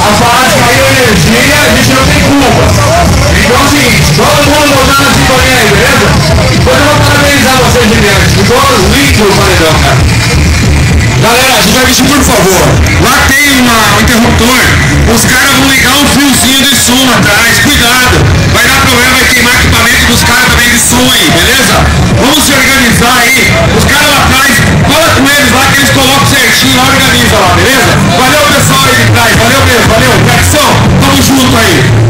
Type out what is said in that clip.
a parte caiu energia, a gente não tem culpa. Então é o seguinte, todo mundo voltando na sintonia aí, beleza? Depois eu vou parabenizar vocês de diante. Ficou lindo o paredão, cara. Galera, a gente vai vestir, por favor. Lá tem um interruptor. Os caras vão ligar um fiozinho de som atrás. Cuidado. Vai dar problema, vai queimar equipamento dos caras também de som aí, beleza? Vamos se organizar aí. Os caras lá atrás, fala com eles lá que eles colocam certinho lá, organiza lá, beleza? Valeu, pessoal aí de trás. Valeu mesmo, valeu. Flexão, tamo junto aí.